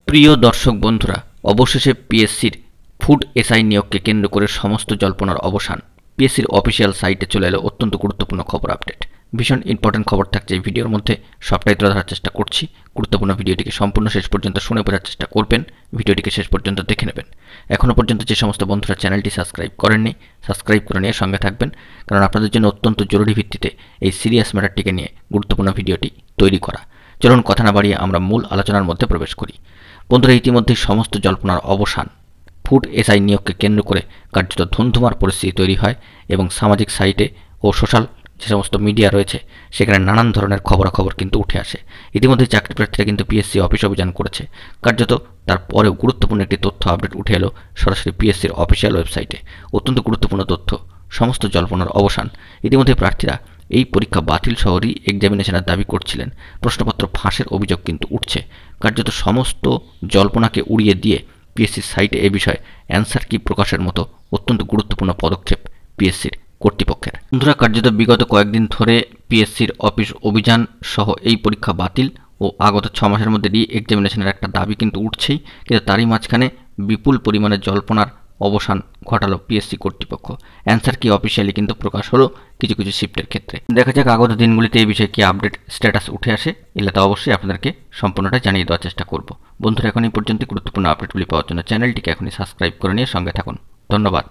প্রিয় দর্শক বন্ধুরা, অবশেষে পিএসসির ফুড এসআই নিয়োগকে কেন্দ্র করে সমস্ত জল্পনার অবসান। পিএসসির অফিসিয়াল সাইটে চলে এলো অত্যন্ত গুরুত্বপূর্ণ খবর আপডেট। ভীষণ ইম্পর্টেন্ট খবর থাকছে এই ভিডিওর মধ্যে, সবটাই তুলে ধরার চেষ্টা করছি। গুরুত্বপূর্ণ ভিডিওটিকে সম্পূর্ণ শেষ পর্যন্ত শুনে বোঝার চেষ্টা করবেন, ভিডিওটিকে শেষ পর্যন্ত দেখে নেবেন। এখনও পর্যন্ত যে সমস্ত বন্ধুরা চ্যানেলটি সাবস্ক্রাইব করেননি, সাবস্ক্রাইব করে নিয়ে সঙ্গে থাকবেন, কারণ আপনাদের জন্য অত্যন্ত জরুরি ভিত্তিতে এই সিরিয়াস ম্যাটারটিকে নিয়ে গুরুত্বপূর্ণ ভিডিওটি তৈরি করা। চলুন কথা না বাড়িয়ে আমরা মূল আলোচনার মধ্যে প্রবেশ করি। বন্ধুরা, ইতিমধ্যেই সমস্ত জল্পনার অবসান। ফুড এসআই নিয়োগকে কেন্দ্র করে কার্যত ধুন্ধুমার পরিস্থিতি তৈরি হয় এবং সামাজিক সাইটে ও সোশ্যাল যে সমস্ত মিডিয়া রয়েছে সেখানে নানান ধরনের খবরাখবর কিন্তু উঠে আসে। ইতিমধ্যে চাকরি প্রার্থীরা কিন্তু পিএসসি অফিস অভিযান করেছে। কার্যত তারপরেও গুরুত্বপূর্ণ একটি তথ্য আপডেট উঠে এলো সরাসরি পিএসসির অফিসিয়াল ওয়েবসাইটে। অত্যন্ত গুরুত্বপূর্ণ তথ্য, সমস্ত জল্পনার অবসান। ইতিমধ্যে প্রার্থীরা এই পরীক্ষা বাতিল সহ রি এক্সামিনেশনের দাবি করছিলেন। প্রশ্নপত্র ফাঁসের অভিযোগ কিন্তু উঠছে। কার্যত সমস্ত জল্পনাকে উড়িয়ে দিয়ে পিএসসির সাইটে এ বিষয়ে অ্যান্সার কি প্রকাশের মতো অত্যন্ত গুরুত্বপূর্ণ পদক্ষেপ পিএসসির কর্তৃপক্ষের। বন্ধুরা, কার্যত বিগত কয়েকদিন ধরে পিএসসির অফিস অভিযান সহ এই পরীক্ষা বাতিল ও আগত 6 মাসের মধ্যে রি এক্সামিনেশনের একটা দাবি কিন্তু উঠছেই, কিন্তু তারই মাঝখানে বিপুল পরিমাণে জল্পনার অবসান ঘটালো পিএসসি কর্তৃপক্ষ। অ্যান্সার কি অফিসিয়ালি কিন্তু প্রকাশ হলো কিছু কিছু শিফটের ক্ষেত্রে। দেখা যাক আগত দিনগুলিতে এই বিষয়ে কি আপডেট স্ট্যাটাস উঠে আসে, এলে তো অবশ্যই আপনাদেরকে সম্পূর্ণটা জানিয়ে দেওয়ার চেষ্টা করব। বন্ধুরা, এখন এই পর্যন্ত গুরুত্বপূর্ণ আপডেটগুলি পাওয়ার জন্য চ্যানেলটিকে এখনই সাবস্ক্রাইব করে নিয়ে সঙ্গে থাকুন। ধন্যবাদ।